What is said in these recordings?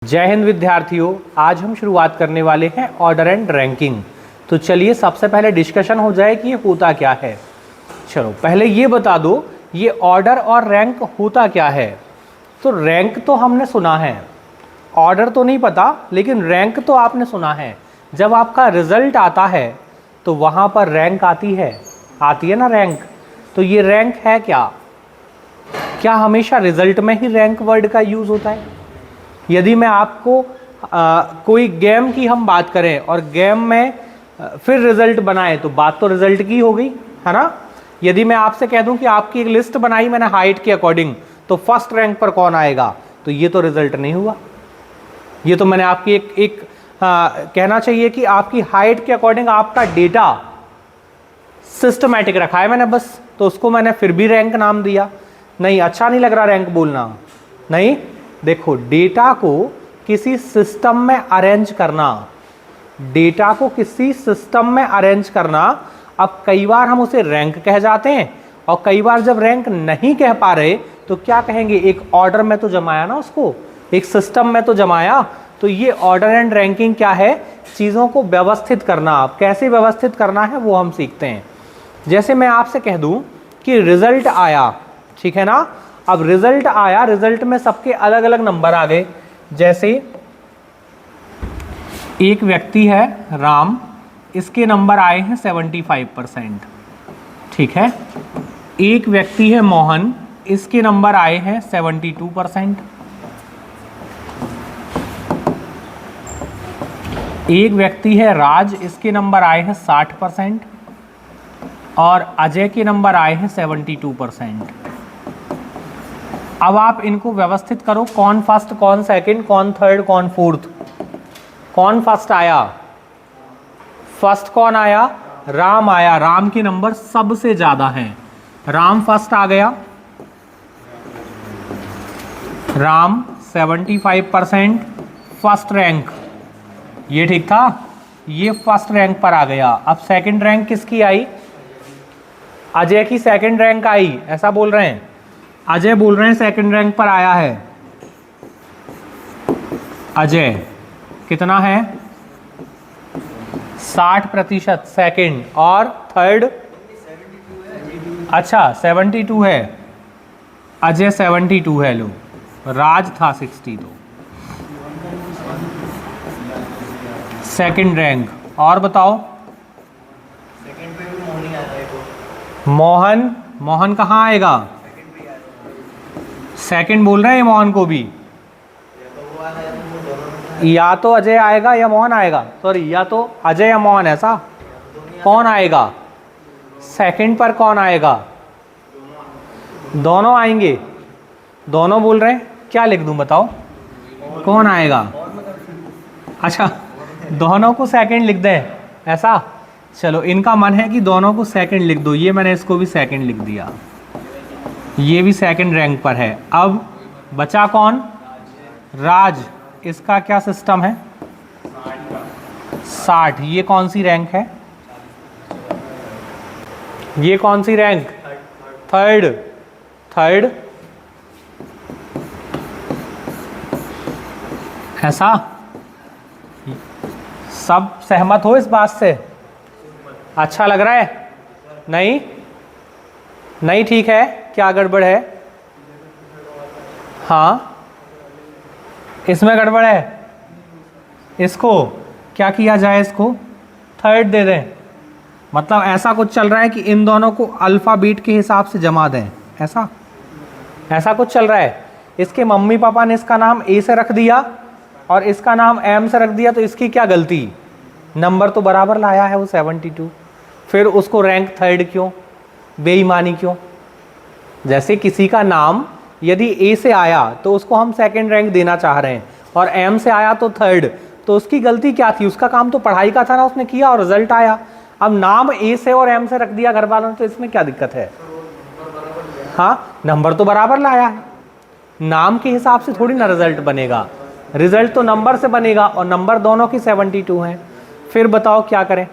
जय हिंद विद्यार्थियों, आज हम शुरुआत करने वाले हैं ऑर्डर एंड रैंकिंग। तो चलिए सबसे पहले डिस्कशन हो जाए कि ये होता क्या है। चलो पहले ये बता दो, ये ऑर्डर और रैंक होता क्या है। तो रैंक तो हमने सुना है, ऑर्डर तो नहीं पता, लेकिन रैंक तो आपने सुना है। जब आपका रिजल्ट आता है तो वहाँ पर रैंक आती है ना रैंक। तो ये रैंक है क्या? क्या हमेशा रिजल्ट में ही रैंक वर्ड का यूज़ होता है? यदि मैं आपको कोई गेम की हम बात करें और गेम में फिर रिजल्ट बनाए तो बात तो रिजल्ट की हो गई, है ना। यदि मैं आपसे कह दूं कि आपकी एक लिस्ट बनाई मैंने हाइट के अकॉर्डिंग, तो फर्स्ट रैंक पर कौन आएगा, तो ये तो रिजल्ट नहीं हुआ। ये तो मैंने आपकी एक कहना चाहिए कि आपकी हाइट के अकॉर्डिंग आपका डेटा सिस्टमैटिक रखा है मैंने बस, तो उसको मैंने फिर भी रैंक नाम दिया। नहीं, अच्छा नहीं लग रहा रैंक बोलना। नहीं, देखो डेटा को किसी सिस्टम में अरेंज करना, डेटा को किसी सिस्टम में अरेंज करना, अब कई बार हम उसे रैंक कह जाते हैं और कई बार जब रैंक नहीं कह पा रहे तो क्या कहेंगे, एक ऑर्डर में तो जमाया ना उसको, एक सिस्टम में तो जमाया। तो ये ऑर्डर एंड रैंकिंग क्या है? चीज़ों को व्यवस्थित करना। आप कैसे व्यवस्थित करना है वो हम सीखते हैं। जैसे मैं आपसे कह दूं कि रिजल्ट आया, ठीक है ना। अब रिजल्ट आया, रिजल्ट में सबके अलग अलग नंबर आ गए। जैसे एक व्यक्ति है राम, इसके नंबर आए हैं 75%, ठीक है। एक व्यक्ति है मोहन, इसके नंबर आए हैं 72%। एक व्यक्ति है राज, इसके नंबर आए हैं 60% और अजय के नंबर आए हैं 72%। अब आप इनको व्यवस्थित करो, कौन फर्स्ट, कौन सेकंड, कौन थर्ड, कौन फोर्थ। कौन फर्स्ट आया? फर्स्ट कौन आया? राम आया। राम के नंबर सबसे ज्यादा हैं, राम फर्स्ट आ गया। राम 75%, फर्स्ट रैंक, ये ठीक था, ये फर्स्ट रैंक पर आ गया। अब सेकंड रैंक किसकी आई? अजय की सेकंड रैंक आई, ऐसा बोल रहे हैं। अजय बोल रहे हैं सेकंड रैंक पर आया है। अजय कितना है? 60% सेकंड। और थर्ड? अच्छा 72 है, अजय 72 है। लो, राज था 60, तो सेकंड रैंक। और बताओ मोहन, मोहन कहाँ आएगा? सेकंड बोल रहे हैं मोहन को भी, या तो अजय आएगा या मोहन आएगा, सॉरी या तो अजय या मोहन, ऐसा कौन आएगा? सेकंड पर कौन आएगा? दोनों आएंगे, दोनों बोल रहे हैं। क्या लिख दूं बताओ, कौन आएगा? अच्छा दोनों को सेकंड लिख दें, ऐसा। चलो इनका मन है कि दोनों को सेकंड लिख दो, ये मैंने इसको भी सेकंड लिख दिया, ये भी सेकंड रैंक पर है। अब बचा कौन? राज, इसका क्या सिस्टम है? 60। ये कौन सी रैंक है? ये कौन सी रैंक? थर्ड। थर्ड, ऐसा। सब सहमत हो इस बात से? अच्छा लग रहा है? नहीं, नहीं ठीक है, क्या गड़बड़ है? हाँ इसमें गड़बड़ है, इसको क्या किया जाए? इसको थर्ड दे दें। मतलब ऐसा कुछ चल रहा है कि इन दोनों को अल्फ़ाबेट के हिसाब से जमा दें, ऐसा ऐसा कुछ चल रहा है। इसके मम्मी पापा ने इसका नाम ए से रख दिया और इसका नाम एम से रख दिया, तो इसकी क्या गलती? नंबर तो बराबर लाया है वो 72, फिर उसको रैंक थर्ड क्यों? बेईमानी क्यों? जैसे किसी का नाम यदि ए से आया तो उसको हम सेकंड रैंक देना चाह रहे हैं और एम से आया तो थर्ड, तो उसकी गलती क्या थी? उसका काम तो पढ़ाई का था ना, उसने किया और रिजल्ट आया। अब नाम ए से और एम से रख दिया घर वालों ने, तो इसमें क्या दिक्कत है? हाँ नंबर तो बराबर लाया है, नाम के हिसाब से थोड़ी ना रिजल्ट बनेगा, रिजल्ट तो नंबर से बनेगा और नंबर दोनों की 72 हैं। फिर बताओ क्या करें?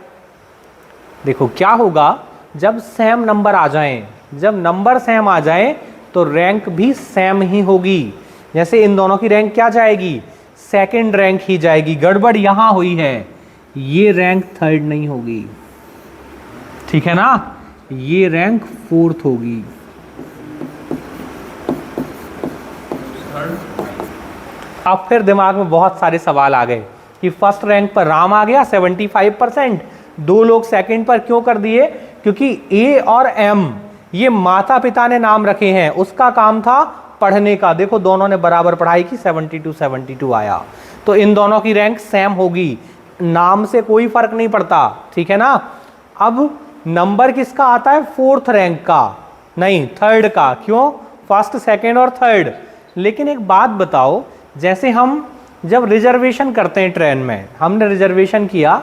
देखो क्या होगा, जब सेम नंबर आ जाएं, जब नंबर सेम आ जाएं तो रैंक भी सेम ही होगी। जैसे इन दोनों की रैंक क्या जाएगी? सेकंड रैंक ही जाएगी। गड़बड़ यहां हुई है, ये रैंक थर्ड नहीं होगी, ठीक है ना, ये रैंक फोर्थ होगी। अब फिर दिमाग में बहुत सारे सवाल आ गए कि फर्स्ट रैंक पर राम आ गया 75%, दो लोग सेकंड पर क्यों कर दिए, क्योंकि ए और एम ये माता पिता ने नाम रखे हैं, उसका काम था पढ़ने का। देखो दोनों ने बराबर पढ़ाई की, 72 आया, तो इन दोनों की रैंक सेम होगी, नाम से कोई फर्क नहीं पड़ता, ठीक है ना। अब नंबर किसका आता है, फोर्थ रैंक का नहीं, थर्ड का। क्यों, फर्स्ट सेकंड और थर्ड। लेकिन एक बात बताओ, जैसे हम जब रिजर्वेशन करते हैं ट्रेन में, हमने रिजर्वेशन किया,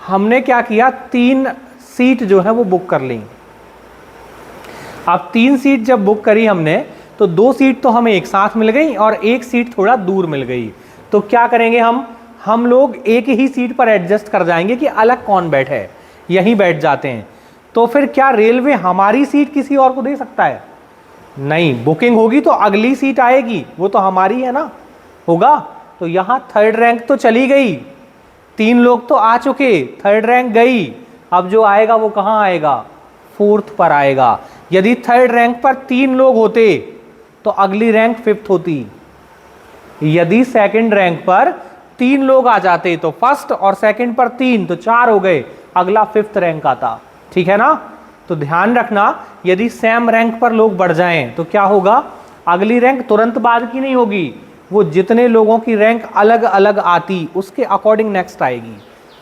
हमने क्या किया, 3 सीट जो है वो बुक कर ली। अब 3 सीट जब बुक करी हमने, तो 2 सीट तो हमें एक साथ मिल गई और 1 सीट थोड़ा दूर मिल गई। तो क्या करेंगे, हम लोग एक ही सीट पर एडजस्ट कर जाएंगे कि अलग कौन बैठे, यहीं बैठ जाते हैं। तो फिर क्या रेलवे हमारी सीट किसी और को दे सकता है, नहीं, बुकिंग होगी तो अगली सीट आएगी, वो तो हमारी है ना, होगा। तो यहां थर्ड रैंक तो चली गई, 3 लोग तो आ चुके, थर्ड रैंक गई, अब जो आएगा वो कहां आएगा, फोर्थ पर आएगा। यदि थर्ड रैंक पर 3 लोग होते तो अगली रैंक फिफ्थ होती। यदि सेकंड रैंक पर 3 लोग आ जाते तो फर्स्ट और सेकंड पर 3 तो 4 हो गए, अगला फिफ्थ रैंक आता, ठीक है ना। तो ध्यान रखना, यदि सेम रैंक पर लोग बढ़ जाएं तो क्या होगा, अगली रैंक तुरंत बाद की नहीं होगी, वो जितने लोगों की रैंक अलग अलग आती उसके अकॉर्डिंग नेक्स्ट आएगी,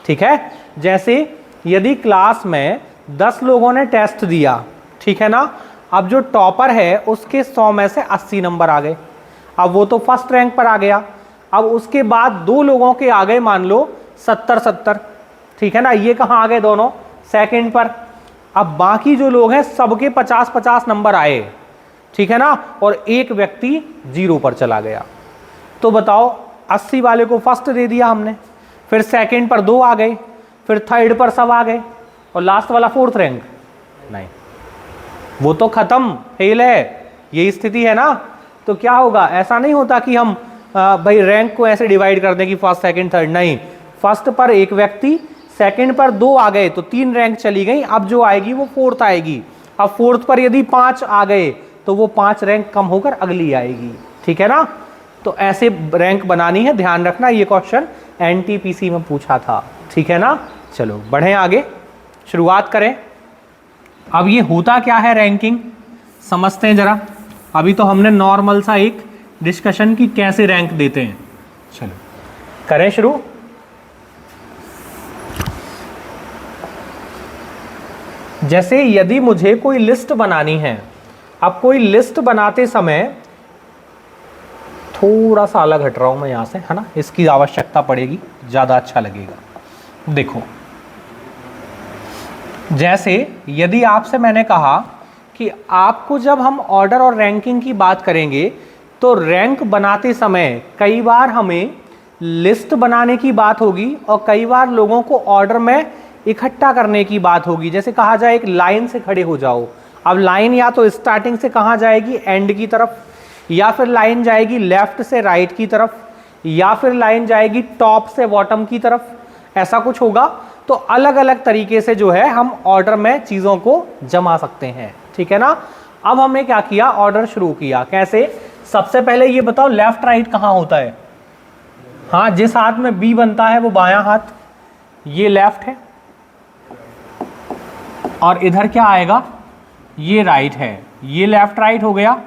ठीक है। जैसे यदि क्लास में 10 लोगों ने टेस्ट दिया, ठीक है ना, अब जो टॉपर है उसके 100 में से 80 नंबर आ गए, अब वो तो फर्स्ट रैंक पर आ गया। अब उसके बाद 2 लोगों के आ गए, मान लो 70-70, ठीक है ना, ये कहाँ आ गए, दोनों सेकंड पर। अब बाकी जो लोग हैं सबके 50-50 नंबर आए, ठीक है ना, और एक व्यक्ति 0 पर चला गया। तो बताओ, 80 वाले को फर्स्ट दे दिया हमने, फिर सेकंड पर 2 आ गए, फिर थर्ड पर सब आ गए, और लास्ट वाला फोर्थ रैंक नहीं, वो तो खत्म, फेल है, यही स्थिति है ना। तो क्या होगा, ऐसा नहीं होता कि हम भाई रैंक को ऐसे डिवाइड कर दें कि फर्स्ट सेकंड थर्ड, नहीं, फर्स्ट पर एक व्यक्ति, सेकंड पर 2 आ गए तो 3 रैंक चली गई, अब जो आएगी वो फोर्थ आएगी। अब फोर्थ पर यदि 5 आ गए तो वो 5 रैंक कम होकर अगली आएगी, ठीक है ना। तो ऐसे रैंक बनानी है, ध्यान रखना, ये क्वेश्चन एनटीपीसी में पूछा था, ठीक है ना। चलो बढ़ें आगे, शुरुआत करें। अब ये होता क्या है रैंकिंग, समझते हैं जरा। अभी तो हमने नॉर्मल सा एक डिस्कशन की कैसे रैंक देते हैं, चलो करें शुरू। जैसे यदि मुझे कोई लिस्ट बनानी है, अब कोई लिस्ट बनाते समय, थोड़ा सा अलग हट रहा हूं मैं यहां से, है ना, इसकी आवश्यकता पड़ेगी, ज्यादा अच्छा लगेगा। देखो, जैसे यदि आपसे मैंने कहा कि आपको जब हम ऑर्डर और रैंकिंग की बात करेंगे तो रैंक बनाते समय कई बार हमें लिस्ट बनाने की बात होगी और कई बार लोगों को ऑर्डर में इकट्ठा करने की बात होगी। जैसे कहा जाए एक लाइन से खड़े हो जाओ, अब लाइन या तो स्टार्टिंग से कहाँ जाएगी, एंड की तरफ, या फिर लाइन जाएगी लेफ्ट से राइट की तरफ, या फिर लाइन जाएगी टॉप से बॉटम की तरफ, ऐसा कुछ होगा। तो अलग अलग तरीके से जो है हम ऑर्डर में चीज़ों को जमा सकते हैं, ठीक है ना। अब हमने क्या किया, ऑर्डर शुरू किया, कैसे, सबसे पहले ये बताओ लेफ्ट राइट कहाँ होता है, हाँ, जिस हाथ में बी बनता है वो बायां हाथ, ये लेफ्ट है, और इधर क्या आएगा, ये राइट है, ये लेफ्ट राइट हो गया।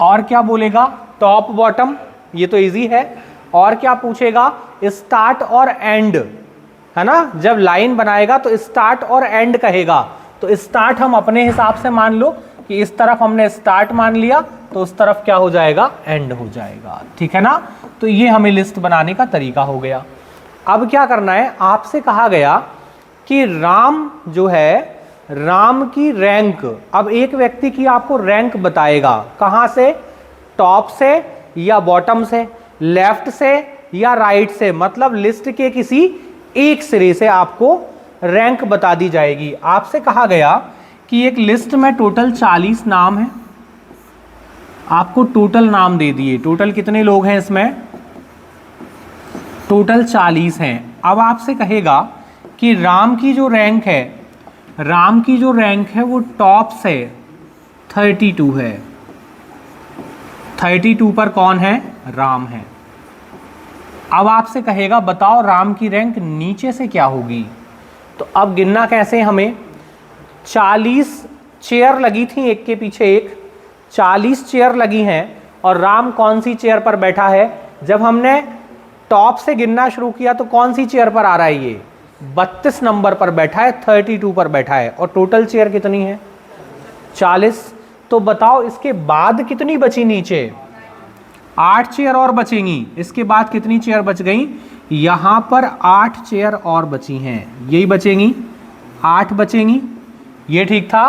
और क्या बोलेगा, टॉप बॉटम, ये तो इजी है। और क्या पूछेगा, स्टार्ट और एंड, है ना, जब लाइन बनाएगा तो स्टार्ट और एंड कहेगा। तो स्टार्ट हम अपने हिसाब से मान लो कि इस तरफ हमने स्टार्ट मान लिया, तो उस तरफ क्या हो जाएगा, एंड हो जाएगा, ठीक है ना। तो ये हमें लिस्ट बनाने का तरीका हो गया। अब क्या करना है, आपसे कहा गया कि राम जो है, राम की रैंक, अब एक व्यक्ति की आपको रैंक बताएगा, कहाँ से, टॉप से या बॉटम से, लेफ्ट से या राइट से, मतलब लिस्ट के किसी एक सिरे से आपको रैंक बता दी जाएगी। आपसे कहा गया कि एक लिस्ट में टोटल 40 नाम है, आपको टोटल नाम दे दिए, टोटल कितने लोग हैं इसमें, टोटल 40 हैं। अब आपसे कहेगा कि राम की जो रैंक है, राम की जो रैंक है वो टॉप से 32 है। 32 पर कौन है? राम है। अब आपसे कहेगा बताओ राम की रैंक नीचे से क्या होगी। तो अब गिनना कैसे हमें, 40 चेयर लगी थी एक के पीछे एक, 40 चेयर लगी हैं और राम कौन सी चेयर पर बैठा है? जब हमने टॉप से गिनना शुरू किया तो कौन सी चेयर पर आ रहा है? ये 32 नंबर पर बैठा है, 32 पर बैठा है। और टोटल चेयर कितनी है? 40। तो बताओ इसके बाद कितनी बची नीचे? 8 चेयर और बचेंगी। इसके बाद कितनी चेयर बच गई? यहां पर 8 चेयर और बची हैं, यही बचेंगी, 8 बचेंगी। ये ठीक था।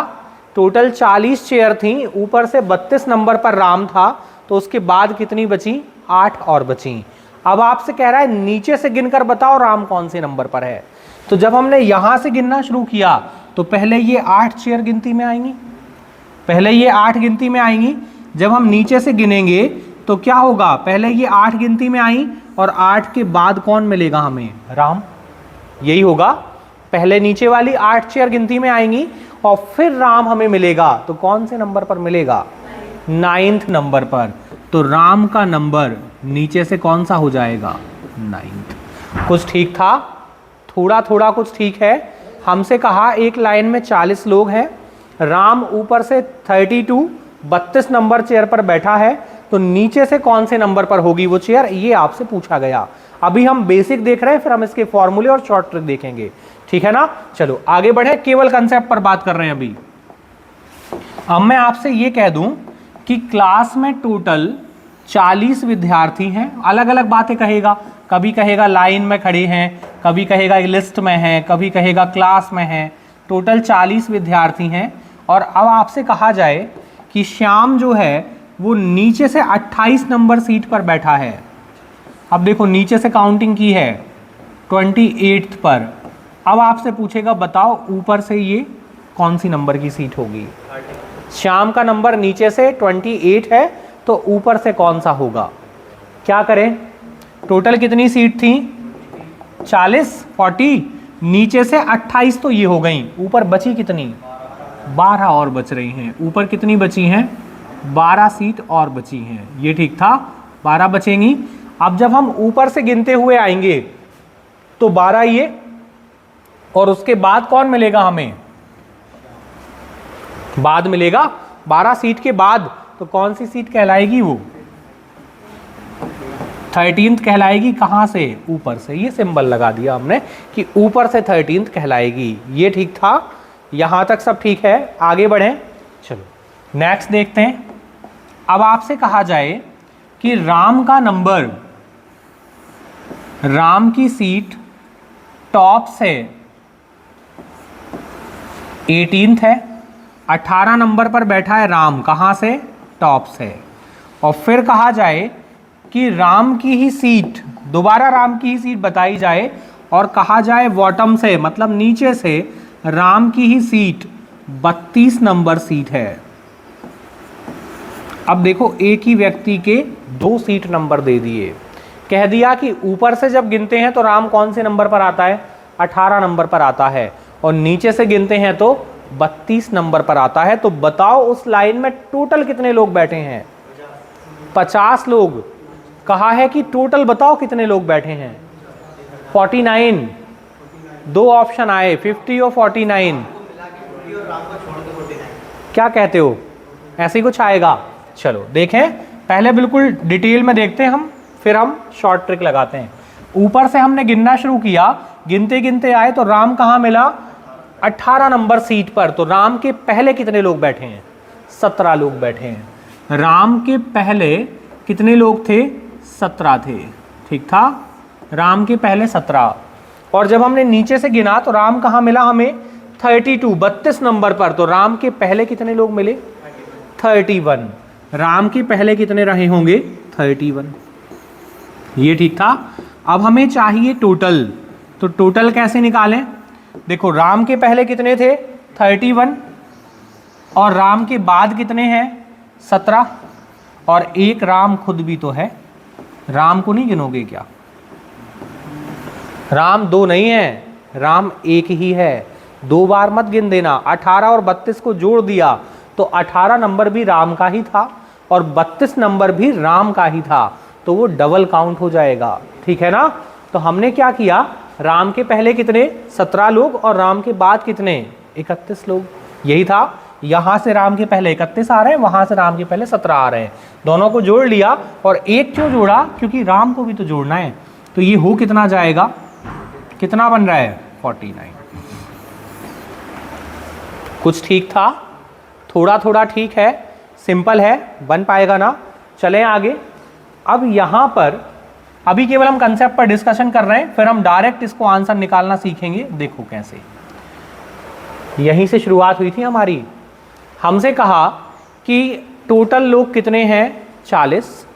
टोटल 40 चेयर थी, ऊपर से 32 नंबर पर राम था, तो उसके बाद कितनी बची? 8 और बची। अब आपसे कह रहा है नीचे से गिनकर बताओ राम कौन से नंबर पर है। तो जब हमने यहां से गिनना शुरू किया तो पहले ये 8 चेयर गिनती में आएंगी, पहले ये 8 गिनती में आएंगी। जब हम नीचे से गिनेंगे तो क्या होगा? पहले ये 8 गिनती में आई और 8 के बाद कौन मिलेगा हमें? राम। यही होगा, पहले नीचे वाली 8 चेयर गिनती में आएंगी और फिर राम हमें मिलेगा। तो कौन से नंबर पर मिलेगा? 9th नंबर पर। तो राम का नंबर नीचे से कौन सा हो जाएगा? 9th। कुछ ठीक था, थोड़ा थोड़ा कुछ ठीक है। हमसे कहा एक लाइन में 40 लोग हैं, राम ऊपर से 32 नंबर चेयर पर बैठा है, तो नीचे से कौन से नंबर पर होगी वो चेयर, ये आपसे पूछा गया। अभी हम बेसिक देख रहे हैं, फिर हम इसके फॉर्मूले और शॉर्ट ट्रिक देखेंगे, ठीक है ना। चलो आगे बढ़े, केवल कंसेप्ट पर बात कर रहे हैं अभी। अब मैं आपसे ये कह दूं कि क्लास में टोटल 40 विद्यार्थी हैं। अलग अलग बातें कहेगा, कभी कहेगा लाइन में खड़े हैं, कभी कहेगा लिस्ट में हैं, कभी कहेगा क्लास में हैं। टोटल 40 विद्यार्थी हैं। और अब आपसे कहा जाए कि श्याम जो है वो नीचे से 28 नंबर सीट पर बैठा है। अब देखो नीचे से काउंटिंग की है 28 पर। अब आपसे पूछेगा बताओ ऊपर से ये कौन सी नंबर की सीट होगी। श्याम का नंबर नीचे से 28 है, तो ऊपर से कौन सा होगा? क्या करें? टोटल कितनी सीट थी? 40 नीचे से 28 तो ये हो गई, ऊपर बची कितनी? 12 और बच रही हैं। ऊपर कितनी बची हैं? 12 सीट और बची हैं। ये ठीक था, 12 बचेंगी। अब जब हम ऊपर से गिनते हुए आएंगे तो 12 ये, और उसके बाद कौन मिलेगा हमें? बाद मिलेगा 12 सीट के बाद। तो कौन सी सीट कहलाएगी? वो 13th कहलाएगी। कहां से? ऊपर से। ये सिंबल लगा दिया हमने कि ऊपर से 13th कहलाएगी। ये ठीक था, यहां तक सब ठीक है। आगे बढ़ें, चलो नेक्स्ट देखते हैं। अब आपसे कहा जाए कि राम का नंबर, राम की सीट टॉप से 18th है, 18 नंबर पर बैठा है राम। कहां से? टॉप से। और फिर कहा जाए कि राम की ही सीट, दोबारा राम की ही सीट बताई जाए और कहा जाए बॉटम से, मतलब नीचे से, राम की ही सीट 32 नंबर सीट है। अब देखो एक ही व्यक्ति के 2 सीट नंबर दे दिए। कह दिया कि ऊपर से जब गिनते हैं तो राम कौन से नंबर पर आता है? 18 नंबर पर आता है। और नीचे से गिनते हैं तो 32 नंबर पर आता है। तो बताओ उस लाइन में टोटल कितने लोग बैठे हैं? 50 लोग। कहा है कि टोटल बताओ कितने लोग बैठे हैं? 49। 2 ऑप्शन आए, 50 और 49। क्या कहते हो? ऐसे ही कुछ आएगा। चलो देखें, पहले बिल्कुल डिटेल में देखते हैं हम, फिर हम शॉर्ट ट्रिक लगाते हैं। ऊपर से हमने गिनना शुरू किया, गिनते गिनते आए तो राम कहाँ मिला? 18 नंबर सीट पर। तो राम के पहले कितने लोग बैठे हैं? 17 लोग बैठे हैं। राम के पहले कितने लोग थे? 17 थे। ठीक था, राम के पहले 17। और जब हमने नीचे से गिना तो राम कहाँ मिला हमें? 32 नंबर पर। तो राम के पहले कितने लोग मिले? 31। राम के पहले कितने रहे होंगे? 31। ये ठीक था। अब हमें चाहिए टोटल। तो टोटल कैसे निकालें? देखो राम के पहले कितने थे? 31। और राम के बाद कितने हैं? 17। और एक राम खुद भी तो है। राम को नहीं गिनोगे क्या? राम 2 नहीं है, राम 1 ही है। 2 बार मत गिन देना। 18 और 32 को जोड़ दिया तो 18 नंबर भी राम का ही था और 32 नंबर भी राम का ही था, तो वो डबल काउंट हो जाएगा। ठीक है ना। तो हमने क्या किया, राम के पहले कितने 17 लोग और राम के बाद कितने 31 लोग, यही था। यहां से राम के पहले 31 आ रहे हैं, वहां से राम के पहले 17 आ रहे हैं, दोनों को जोड़ लिया। और एक क्यों जोड़ा, क्योंकि राम को भी तो जोड़ना है। तो ये हो कितना जाएगा, कितना बन रहा है 49। कुछ ठीक था, थोड़ा थोड़ा ठीक है, सिंपल है, बन पाएगा ना। चलें आगे। अब यहां पर अभी केवल हम कंसेप्ट पर डिस्कशन कर रहे हैं, फिर हम डायरेक्ट इसको आंसर निकालना सीखेंगे। देखो कैसे, यहीं से शुरुआत हुई थी हमारी। हमसे कहा कि टोटल लोग कितने हैं 40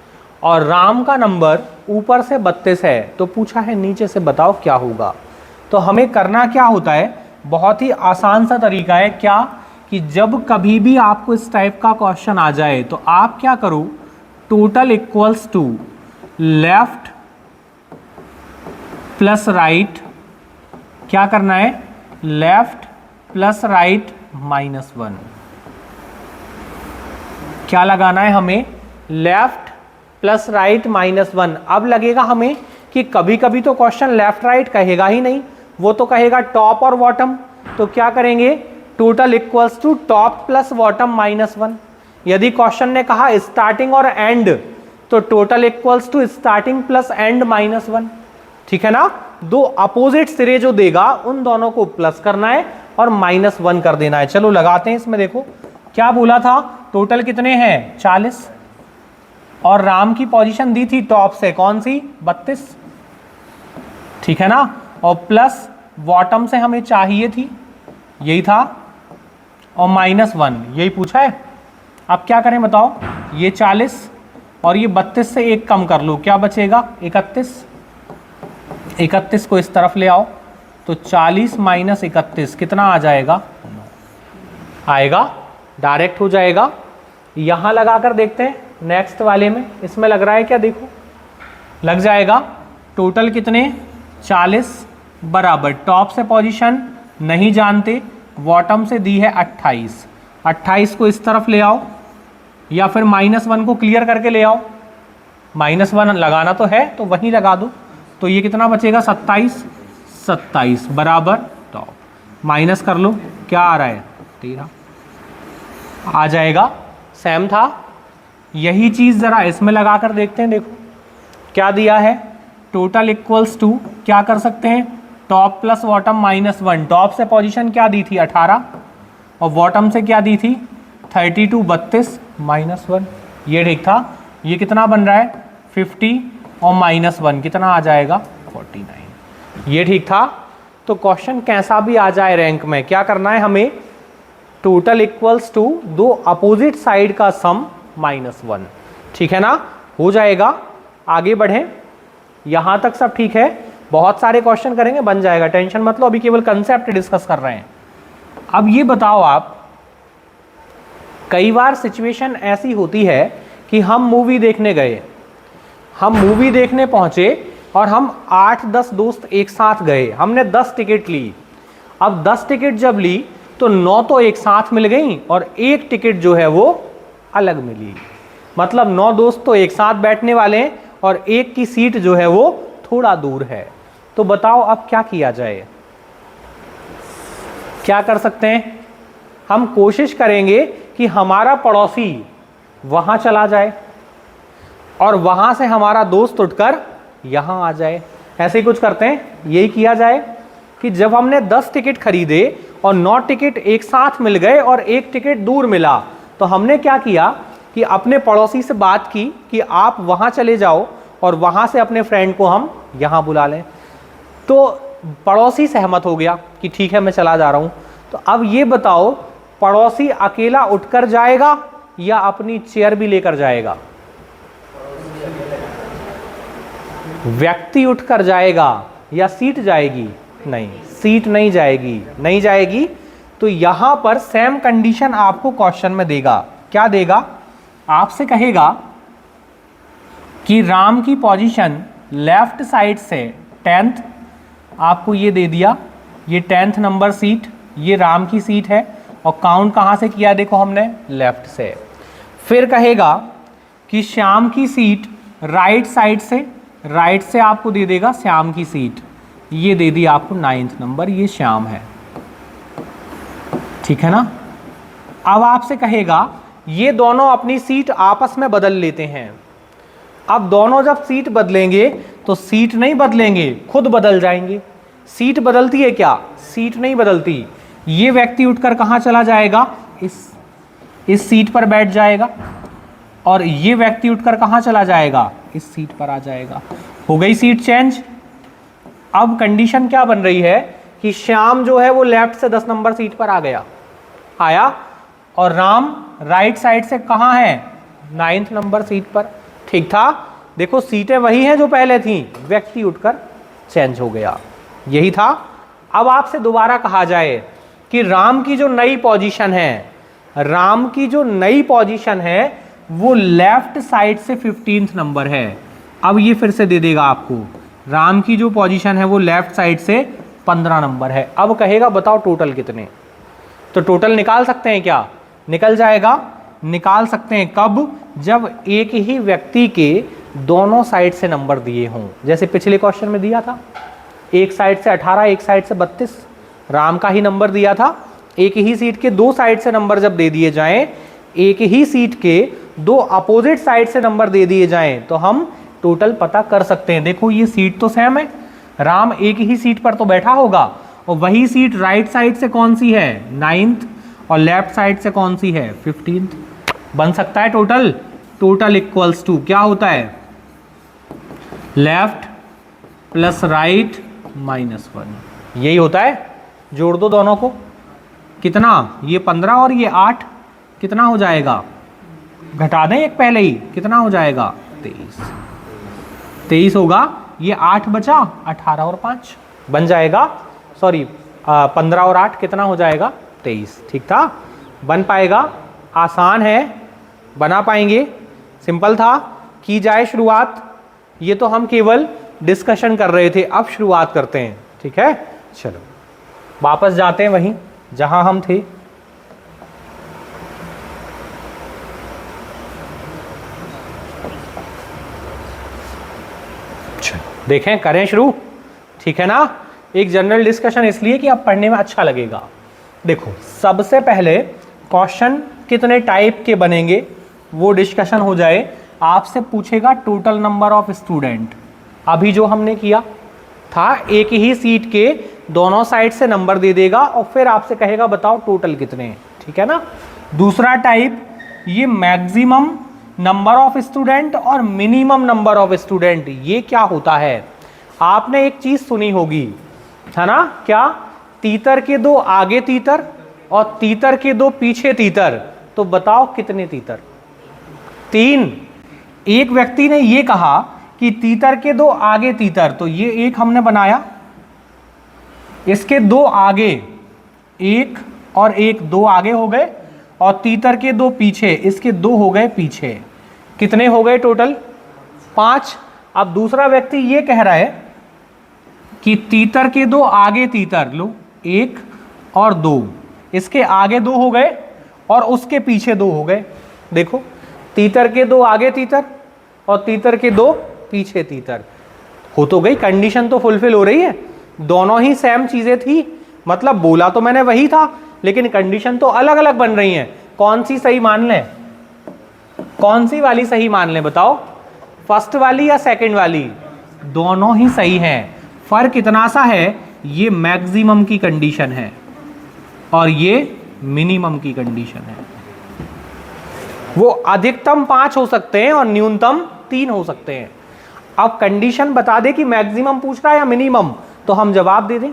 और राम का नंबर ऊपर से 32 है, तो पूछा है नीचे से बताओ क्या होगा। तो हमें करना क्या होता है, बहुत ही आसान सा तरीका है। क्या कि जब कभी भी आपको इस टाइप का क्वेश्चन आ जाए तो आप क्या करो, total equals to left plus right, क्या करना है, लेफ्ट प्लस राइट -1। क्या लगाना है हमें, लेफ्ट प्लस राइट -1। अब लगेगा हमें कि कभी कभी तो क्वेश्चन लेफ्ट राइट कहेगा ही नहीं, वो तो कहेगा टॉप और बॉटम। तो क्या करेंगे, total equals to top plus bottom -1। यदि क्वेश्चन ने कहा स्टार्टिंग और एंड, तो total equals to starting plus end -1। ठीक है ना। दो अपोजिट सिरे जो देगा उन दोनों को प्लस करना है और -1 कर देना है। चलो लगाते हैं इसमें। देखो क्या बोला था, टोटल कितने हैं 40 और राम की पोजीशन दी थी टॉप से कौन सी 32, ठीक है ना, और प्लस बॉटम से हमें चाहिए थी, यही था, और -1 यही पूछा है। अब क्या करें बताओ, ये 40 और ये 32 से एक कम कर लो, क्या बचेगा 31। 31 को इस तरफ ले आओ तो 40 - 31 कितना आ जाएगा, आएगा, डायरेक्ट हो जाएगा। यहां लगाकर देखते हैं नेक्स्ट वाले में, इसमें लग रहा है क्या, देखो लग जाएगा। टोटल कितने 40 बराबर टॉप से पोजीशन नहीं जानते, बॉटम से दी है 28। 28 को इस तरफ ले आओ या फिर -1 को क्लियर करके ले आओ। -1 लगाना तो है तो वहीं लगा दो, तो ये कितना बचेगा 27। 27 बराबर टॉप, माइनस कर लो, क्या आ रहा है 13 आ जाएगा। सेम था, यही चीज़ ज़रा इसमें लगा कर देखते हैं। देखो क्या दिया है, टोटल इक्वल्स टू क्या कर सकते हैं, टॉप प्लस बॉटम -1। टॉप से पोजीशन क्या दी थी 18 और बॉटम से क्या दी थी 32, 32 -1, ये ठीक था। ये कितना बन रहा है 50 और -1 कितना आ जाएगा 49, ये ठीक था। तो क्वेश्चन कैसा भी आ जाए रैंक में, क्या करना है हमें, टोटल इक्वल्स टू दो अपोजिट साइड का सम -1, ठीक है ना, हो जाएगा। आगे बढ़ें, यहां तक सब ठीक है, बहुत सारे क्वेश्चन करेंगे, बन जाएगा, टेंशन मत लो, अभी केवल कंसेप्ट डिस्कस कर रहे हैं। अब ये बताओ आप, कई बार सिचुएशन ऐसी होती है कि हम मूवी देखने गए, हम मूवी देखने पहुंचे और हम 8-10 दोस्त एक साथ गए, हमने 10 टिकट ली। अब 10 टिकट जब ली तो 9 तो एक साथ मिल गई और एक टिकट जो है वो अलग मिली, मतलब 9 दोस्त तो एक साथ बैठने वाले हैं और एक की सीट जो है वो थोड़ा दूर है। तो बताओ अब क्या किया जाए, क्या कर सकते हैं, हम कोशिश करेंगे कि हमारा पड़ोसी वहां चला जाए और वहां से हमारा दोस्त उठकर यहां आ जाए। ऐसे ही कुछ करते हैं, यही किया जाए कि जब हमने 10 टिकट खरीदे और 9 टिकट एक साथ मिल गए और एक टिकट दूर मिला, तो हमने क्या किया कि अपने पड़ोसी से बात की कि आप वहां चले जाओ और वहां से अपने फ्रेंड को हम यहां बुला लें। तो पड़ोसी सहमत हो गया कि ठीक है मैं चला जा रहा हूं। तो अब ये बताओ, पड़ोसी अकेला उठकर जाएगा या अपनी चेयर भी लेकर जाएगा, व्यक्ति उठकर जाएगा या सीट जाएगी, नहीं सीट नहीं जाएगी, नहीं जाएगी। तो यहां पर सेम कंडीशन आपको क्वेश्चन में देगा, क्या देगा, आपसे कहेगा कि राम की पोजीशन लेफ्ट साइड से 10th आपको ये दे दिया, ये 10th नंबर सीट, ये राम की सीट है, और काउंट कहाँ से किया देखो हमने, लेफ्ट से। फिर कहेगा कि श्याम की सीट राइट साइड से, राइट से आपको दे देगा श्याम की सीट, ये दे दी आपको 9th नंबर, ये श्याम है, ठीक है ना। अब आपसे कहेगा ये दोनों अपनी सीट आपस में बदल लेते हैं। अब दोनों जब सीट बदलेंगे तो सीट नहीं बदलेंगे, खुद बदल जाएंगे। सीट बदलती है क्या, सीट नहीं बदलती। ये व्यक्ति उठकर कहाँ चला जाएगा, इस सीट पर बैठ जाएगा, और ये व्यक्ति उठकर कहाँ चला जाएगा, इस सीट पर आ जाएगा। हो गई सीट चेंज। अब कंडीशन क्या बन रही है कि श्याम जो है वो लेफ्ट से 10 नंबर सीट पर आ गया, आया, और राम राइट साइड से कहाँ है, 9th नंबर सीट पर। ठीक था, देखो सीटें वही हैं जो पहले थी, व्यक्ति उठकर चेंज हो गया, यही था। अब आपसे दोबारा कहा जाए कि राम की जो नई पोजीशन है, राम की जो नई पोजीशन है वो लेफ्ट साइड से 15th नंबर है। अब ये फिर से दे देगा आपको, राम की जो पोजीशन है वो लेफ्ट साइड से 15 नंबर है। अब कहेगा बताओ टोटल कितने, तो टोटल निकाल सकते हैं क्या, निकल जाएगा। निकाल सकते हैं कब, जब एक ही व्यक्ति के दोनों साइड से नंबर दिए हों। जैसे पिछले क्वेश्चन में दिया था, एक साइड से 18, एक साइड से 32, राम का ही नंबर दिया था। एक ही सीट के दो साइड से नंबर जब दे दिए जाएं, एक ही सीट के दो अपोजिट साइड से नंबर दे दिए जाएं, तो हम टोटल पता कर सकते हैं। देखो ये सीट तो सेम है, राम एक ही सीट पर तो बैठा होगा, और वही सीट राइट साइड से कौन सी है, 9th, और लेफ्ट साइड से कौन सी है, 15th। बन सकता है टोटल, टोटल इक्वल्स टू क्या होता है, लेफ्ट प्लस राइट -1, यही होता है। जोड़ दो दोनों को, कितना, ये 15 और ये 8, कितना हो जाएगा, घटा दें एक पहले ही, कितना हो जाएगा, 23 होगा। ये 8 बचा, 18 और 5 बन जाएगा, सॉरी 15 और 8 कितना हो जाएगा, 23। ठीक था, बन पाएगा, आसान है, बना पाएंगे, सिंपल था। की जाए शुरुआत, ये तो हम केवल डिस्कशन कर रहे थे, अब शुरुआत करते हैं। ठीक है, चलो वापस जाते हैं वहीं जहां हम थे। देखें, करें शुरू, ठीक है ना। एक जनरल डिस्कशन इसलिए कि अब पढ़ने में अच्छा लगेगा। देखो सबसे पहले क्वेश्चन कितने टाइप के बनेंगे वो डिस्कशन हो जाए। आपसे पूछेगा टोटल नंबर ऑफ स्टूडेंट, अभी जो हमने किया था, एक ही सीट के दोनों साइड से नंबर दे देगा और फिर आपसे कहेगा बताओ टोटल कितने हैं, ठीक है ना। दूसरा टाइप, ये मैक्सिमम नंबर ऑफ स्टूडेंट और मिनिमम नंबर ऑफ स्टूडेंट, ये क्या होता है। आपने एक चीज सुनी होगी, है ना, क्या, तीतर के दो आगे तीतर और तीतर के दो पीछे तीतर, तो बताओ कितने तीतर, 3। एक व्यक्ति ने ये कहा कि तीतर के दो आगे तीतर, तो ये एक हमने बनाया, इसके दो आगे, एक और एक, दो आगे हो गए, और तीतर के दो पीछे, इसके दो हो गए पीछे, कितने हो गए टोटल, 5। अब दूसरा व्यक्ति ये कह रहा है कि तीतर के दो आगे तीतर, लो 1 और 2, इसके आगे 2 हो गए और उसके पीछे 2 हो गए। देखो तीतर के दो आगे तीतर और तीतर के दो पीछे तीतर, हो तो गई, कंडीशन तो फुलफिल हो रही है, दोनों ही सेम चीजें थी, मतलब बोला तो मैंने वही था, लेकिन कंडीशन तो अलग अलग बन रही हैं। कौन सी सही मान लें, कौन सी वाली सही मान लें बताओ, फर्स्ट वाली या सेकंड वाली, दोनों ही सही हैं। फर्क इतना सा है, ये मैक्सिमम की कंडीशन है और ये मिनिमम की कंडीशन है। वो अधिकतम 5 हो सकते हैं और न्यूनतम 3 हो सकते हैं। अब कंडीशन बता दे कि मैक्सिमम पूछ रहा है या मिनिमम, तो हम जवाब दे दें।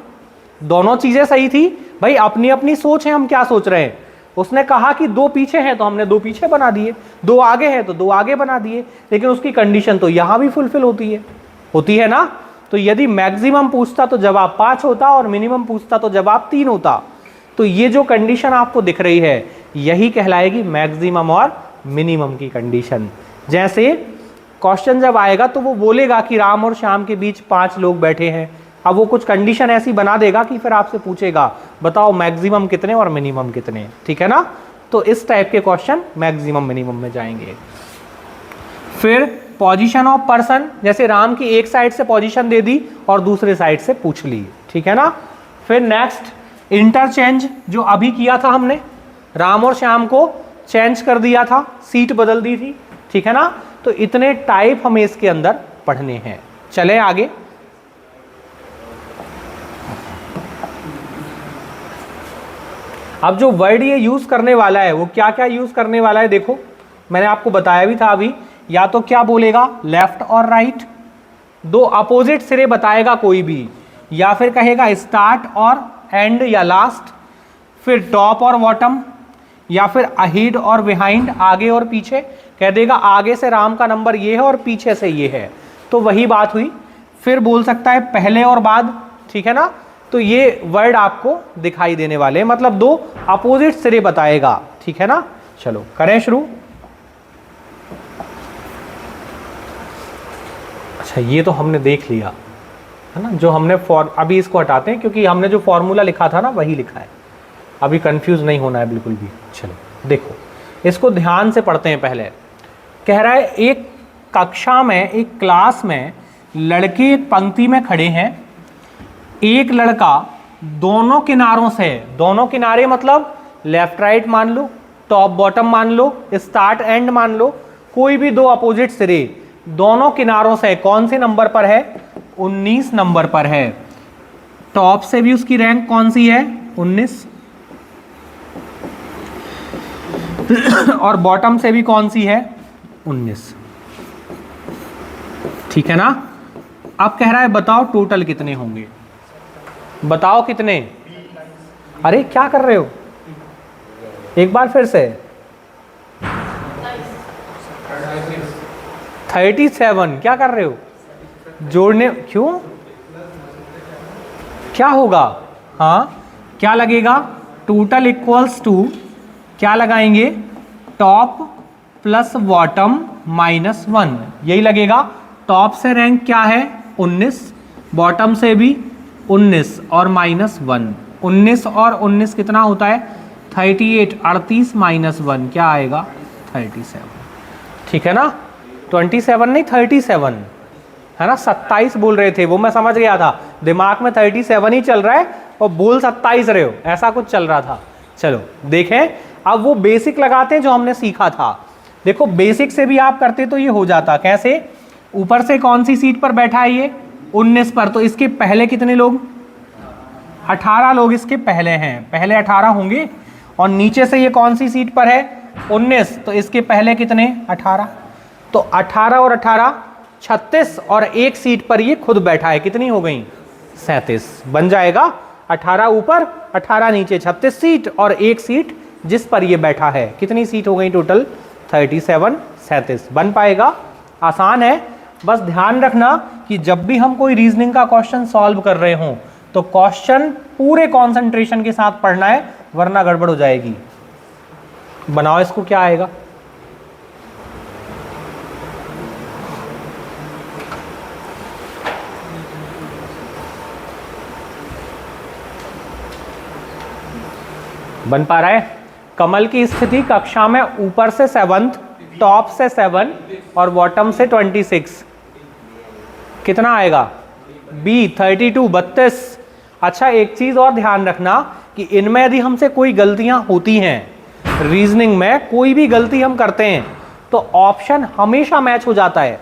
दोनों चीजें सही थी भाई, अपनी अपनी सोच है, हम क्या सोच रहे हैं। उसने कहा कि 2 पीछे हैं तो हमने 2 पीछे बना दिए, 2 आगे हैं तो 2 आगे बना दिए, लेकिन उसकी कंडीशन तो यहां भी फुलफिल होती है ना। तो यदि मैक्सिमम पूछता तो जवाब 5 होता और मिनिमम पूछता तो जवाब 3 होता। तो ये जो कंडीशन आपको दिख रही है यही कहलाएगी मैक्सिमम और मिनिमम की कंडीशन। जैसे क्वेश्चन जब आएगा तो वो बोलेगा कि राम और श्याम के बीच 5 लोग बैठे हैं, अब वो कुछ कंडीशन ऐसी बना देगा कि फिर आपसे पूछेगा बताओ मैक्सिमम कितने और मिनिमम कितने, ठीक है ना। तो इस टाइप के क्वेश्चन मैक्सिमम मिनिमम में जाएंगे। फिर पोजीशन ऑफ पर्सन, जैसे राम की एक साइड से पोजीशन दे दी और दूसरे साइड से पूछ ली, ठीक है ना। फिर नेक्स्ट इंटरचेंज, जो अभी किया था हमने, राम और श्याम को चेंज कर दिया था, सीट बदल दी थी, ठीक है ना। तो इतने टाइप हमें इसके अंदर पढ़ने हैं। चले आगे। अब जो वर्ड ये यूज करने वाला है वो क्या क्या यूज करने वाला है, देखो मैंने आपको बताया भी था अभी। या तो क्या बोलेगा लेफ्ट और राइट, दो अपोजिट सिरे बताएगा कोई भी, या फिर कहेगा स्टार्ट और एंड या लास्ट, फिर टॉप और बॉटम, या फिर अहेड और बिहाइंड, आगे और पीछे। कह देगा आगे से राम का नंबर ये है और पीछे से ये है, तो वही बात हुई। फिर बोल सकता है पहले और बाद, ठीक है ना। तो ये वर्ड आपको दिखाई देने वाले हैं, मतलब दो अपोजिट सिरे बताएगा, ठीक है ना। चलो करें शुरू। अच्छा ये तो हमने देख लिया है ना, जो हमने अभी इसको हटाते हैं क्योंकि हमने जो फॉर्मूला लिखा था ना वही लिखा है, अभी कंफ्यूज नहीं होना है बिल्कुल भी। चलो देखो इसको ध्यान से पढ़ते हैं। पहले कह रहा है एक कक्षा में, एक क्लास में लड़के एक पंक्ति में खड़े हैं, एक लड़का दोनों किनारों से, दोनों किनारे मतलब लेफ्ट राइट मान लो, टॉप बॉटम मान लो, स्टार्ट एंड मान लो, कोई भी दो अपोजिट सिरे दोनों किनारों से कौन से नंबर पर है, 19 नंबर पर है। टॉप से भी उसकी रैंक कौन सी है, 19, और बॉटम से भी कौन सी है, 19, ठीक है ना। अब कह रहा है बताओ टोटल कितने होंगे, बताओ कितने। अरे क्या कर रहे हो, एक बार फिर से। 37 क्या कर रहे हो, जोड़ने क्यों, क्या होगा, हाँ क्या लगेगा, टोटल इक्वल्स टू क्या लगाएंगे, टॉप प्लस बॉटम माइनस 1, यही लगेगा। टॉप से रैंक क्या है 19, बॉटम से भी 19 और माइनस 1, 19 और 19 कितना होता है 38, 38 माइनस 1 क्या आएगा 37, ठीक है ना। 27 नहीं 37 है ना, 27 बोल रहे थे वो मैं समझ गया था, दिमाग में 37 ही चल रहा है और बोल 27 रहे हो, ऐसा कुछ चल रहा था। चलो देखें अब वो बेसिक लगाते हैं जो हमने सीखा था। देखो बेसिक से भी आप करते तो ये हो जाता, कैसे, ऊपर से कौन सी सीट पर बैठा है ये 19 पर, तो इसके पहले कितने लोग, 18 लोग इसके पहले हैं, पहले 18 होंगे, और नीचे से ये कौन सी सीट पर है 19, तो इसके पहले कितने 18, तो 18 और 18 36, और एक सीट पर ये खुद बैठा है, कितनी हो गई 37, बन जाएगा 18 ऊपर 18 नीचे, 36 सीट, और एक सीट जिस पर ये बैठा है, कितनी सीट हो गई टोटल 37, 37 बन पाएगा। आसान है, बस ध्यान रखना कि जब भी हम कोई रीजनिंग का क्वेश्चन सॉल्व कर रहे हों तो क्वेश्चन पूरे कंसंट्रेशन के साथ पढ़ना है, वरना गड़बड़ हो जाएगी। बनाओ इसको, क्या आएगा, बन पा रहा है। कमल की स्थिति कक्षा में ऊपर से 7th, टॉप से 7 और बॉटम से 26, कितना आएगा बी 32, 32। अच्छा एक चीज और ध्यान रखना कि इनमें यदि हमसे कोई गलतियां होती हैं, रीजनिंग में कोई भी गलती हम करते हैं तो ऑप्शन हमेशा मैच हो जाता है,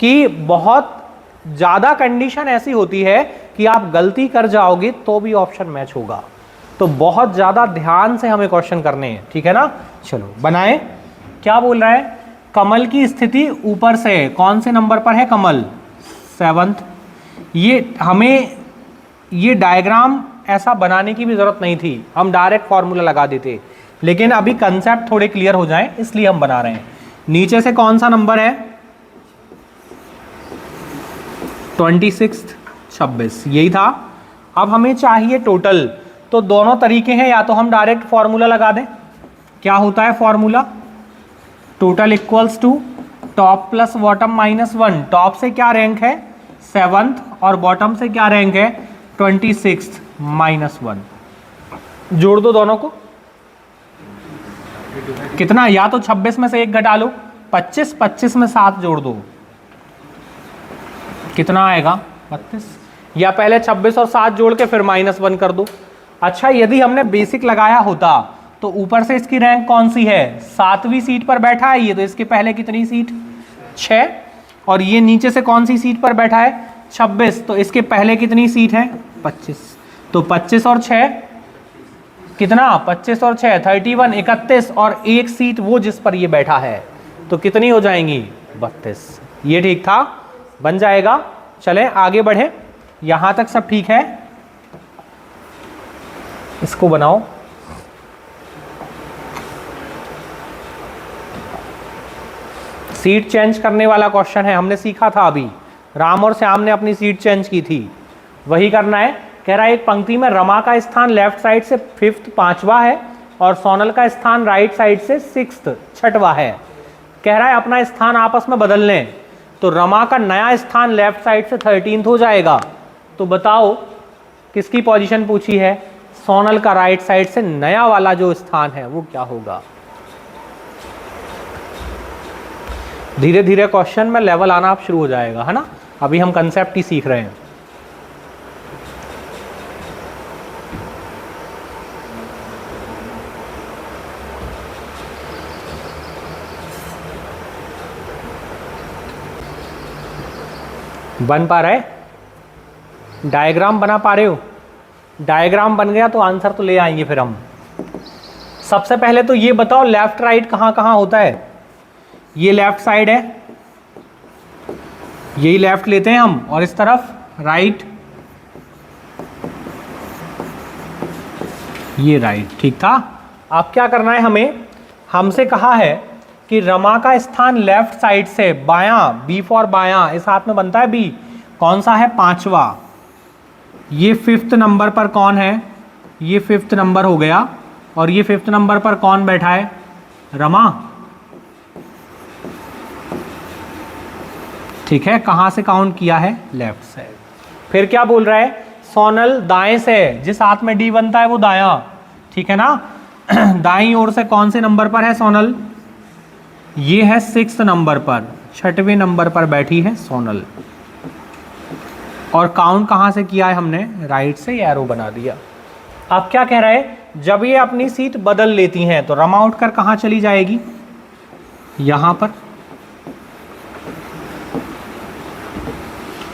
कि बहुत ज्यादा कंडीशन ऐसी होती है कि आप गलती कर जाओगे तो भी ऑप्शन मैच होगा, तो बहुत ज्यादा ध्यान से हमें क्वेश्चन करने हैं, ठीक है ना। चलो बनाएं। क्या बोल रहा है, कमल की स्थिति ऊपर से कौन से नंबर पर है, कमल 7th। ये हमें ये डायग्राम ऐसा बनाने की भी जरूरत नहीं थी, हम डायरेक्ट फॉर्मूला लगा देते, लेकिन अभी कंसेप्ट थोड़े क्लियर हो जाएं इसलिए हम बना रहे हैं। नीचे से कौन सा नंबर है 26, 26 यही था। अब हमें चाहिए टोटल, तो दोनों तरीके हैं, या तो हम डायरेक्ट फॉर्मूला लगा दें, क्या होता है formula, total equals to top plus bottom minus 1, top से क्या रैंक है 7th और बॉटम से क्या रैंक है 26 -1। जोड़ दो दोनों को, कितना, या तो 26 में से 1 घटा लो, 25, 25 में 7 जोड़ दो, कितना आएगा 32, या पहले 26 और 7 जोड़ के फिर -1 कर दो। अच्छा, यदि हमने बेसिक लगाया होता तो ऊपर से इसकी रैंक कौन सी है, 7वीं सीट पर बैठा है ये, तो इसके पहले कितनी सीट 6, और ये नीचे से कौन सी सीट पर बैठा है 26, तो इसके पहले कितनी सीट है 25, तो 25 और 6 कितना, 25 और 6 31, 31 और 1 सीट वो जिस पर ये बैठा है, तो कितनी हो जाएंगी 32। ये ठीक था, बन जाएगा। चलें आगे बढ़े, यहां तक सब ठीक है। इसको बनाओ, सीट चेंज करने वाला क्वेश्चन है, हमने सीखा था अभी, राम और श्याम ने अपनी सीट चेंज की थी, वही करना है। कह रहा है एक पंक्ति में रमा का स्थान लेफ्ट साइड से 5th 5वां है और सोनल का स्थान राइट साइड से 6th 6वां है। कह रहा है अपना स्थान आपस में बदल लें, तो रमा का नया स्थान लेफ्ट साइड से 13th हो जाएगा। तो बताओ किसकी पोजीशन पूछी है, सोनल का राइट साइड से नया वाला जो स्थान है वो क्या होगा। धीरे धीरे क्वेश्चन में लेवल आना आप शुरू हो जाएगा, है ना, अभी हम कंसेप्ट ही सीख रहे हैं। बन पा रहे, डायग्राम बना पा रहे हो, डायग्राम बन गया तो आंसर तो ले आएंगे फिर हम। सबसे पहले तो ये बताओ लेफ्ट राइट कहाँ कहाँ होता है, ये लेफ्ट साइड है, यही लेफ्ट लेते हैं हम, और इस तरफ राइट, ये राइट, ठीक था। अब क्या करना है हमें, हमसे कहा है कि रमा का स्थान लेफ्ट साइड से बायां, बी फॉर बायां, इस हाथ में बनता है बी, कौन सा है 5वां, ये 5th नंबर पर कौन है, ये 5th नंबर हो गया, और ये 5th नंबर पर कौन बैठा है रमा, ठीक है। कहां से काउंट किया है लेफ्ट साइड। फिर क्या बोल रहा है, सोनल दाएं से, जिस हाथ में डी बनता है वो दायां, ठीक है ना। दाईं ओर से कौन से नंबर पर है सोनल, ये है 6th नंबर पर, 6वें नंबर पर बैठी है सोनल, और काउंट कहां से किया है हमने, राइट से एरो बना दिया। अब क्या कह रहा है, जब ये अपनी सीट बदल लेती हैं तो रमा उठकर कहां चली जाएगी, यहां पर,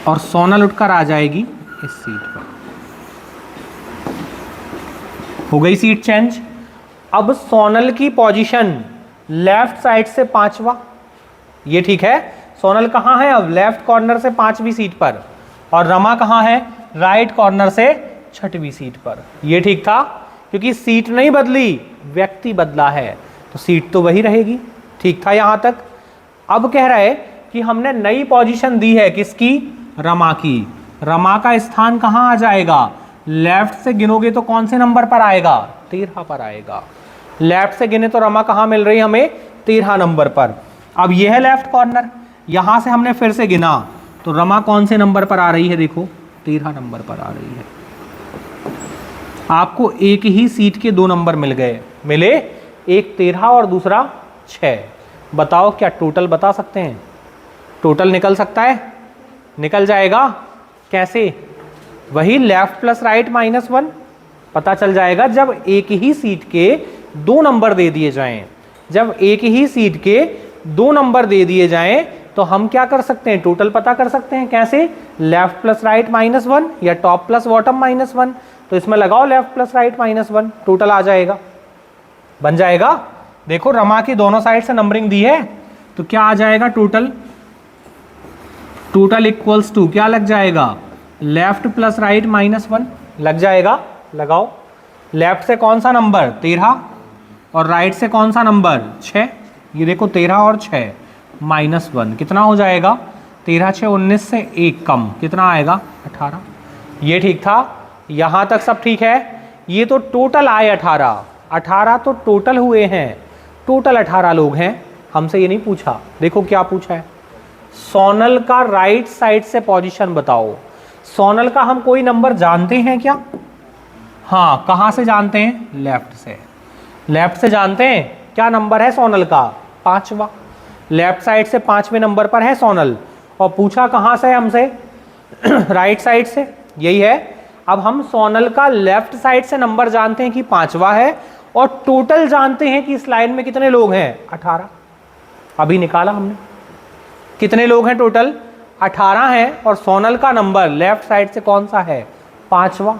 और सोनल उठकर आ जाएगी इस सीट पर। हो गई सीट चेंज। अब सोनल की पोजीशन लेफ्ट साइड से 5वां, ये ठीक है, सोनल कहाँ है अब, लेफ्ट कॉर्नर से 5वीं सीट पर, और रमा कहाँ है, राइट कॉर्नर से 6वीं सीट पर। ये ठीक था, क्योंकि सीट नहीं बदली, व्यक्ति बदला है, तो सीट तो वही रहेगी, ठीक था यहां तक। अब कह रहा है कि हमने नई पोजीशन दी है, किसकी, रमा की। रमा का स्थान कहाँ आ जाएगा, लेफ्ट से गिनोगे तो कौन से नंबर पर आएगा, 13 पर आएगा। लेफ्ट से गिने तो रमा कहाँ मिल रही है हमें, 13 नंबर पर। अब यह है लेफ्ट कॉर्नर, यहां से हमने फिर से गिना तो रमा कौन से नंबर पर आ रही है, देखो 13 नंबर पर आ रही है। आपको एक ही सीट के 2 नंबर मिल गए, मिले, एक 13 और दूसरा 6। बताओ क्या टोटल बता सकते हैं, टोटल निकल सकता है, निकल जाएगा, कैसे, वही लेफ्ट प्लस राइट -1 पता चल जाएगा जब एक ही सीट के 2 नंबर दे दिए जाएं। जब एक ही सीट के 2 नंबर दे दिए जाएं तो हम क्या कर सकते हैं, टोटल पता कर सकते हैं। कैसे, लेफ्ट प्लस राइट -1 या टॉप प्लस बॉटम -1, तो इसमें लगाओ लेफ्ट प्लस राइट -1, टोटल आ जाएगा, बन जाएगा। देखो रमा की दोनों साइड से नंबरिंग दी है, तो क्या आ जाएगा टोटल, टोटल इक्वल्स टू क्या लग जाएगा, लेफ्ट प्लस राइट -1 लग जाएगा। लगाओ, लेफ्ट से कौन सा नंबर 13 और राइट से कौन सा नंबर 6, ये देखो 13 और 6 -1 कितना हो जाएगा, 13 6 19 से 1 कम कितना आएगा 18। ये ठीक था, यहाँ तक सब ठीक है। ये तो टोटल आए 18 तो टोटल हुए हैं, टोटल 18 लोग हैं, हमसे ये नहीं पूछा। देखो क्या पूछा है, सोनल का राइट साइड से पोजीशन बताओ। सोनल का हम कोई नंबर जानते हैं क्या? हाँ, कहाँ से जानते हैं? लेफ्ट से। लेफ्ट से जानते हैं। क्या नंबर है सोनल का? 5वां। लेफ्ट साइड से 5वें नंबर पर है सोनल, और पूछा कहाँ से हमसे? राइट साइड से। यही है। अब हम सोनल का लेफ्ट साइड से नंबर जानते हैं कि 5वां है, और टोटल जानते हैं कि इस लाइन में कितने लोग हैं? 18। अभी निकाला हमने। कितने लोग हैं टोटल? 18 हैं, और सोनल का नंबर लेफ्ट साइड से कौन सा है? 5वां।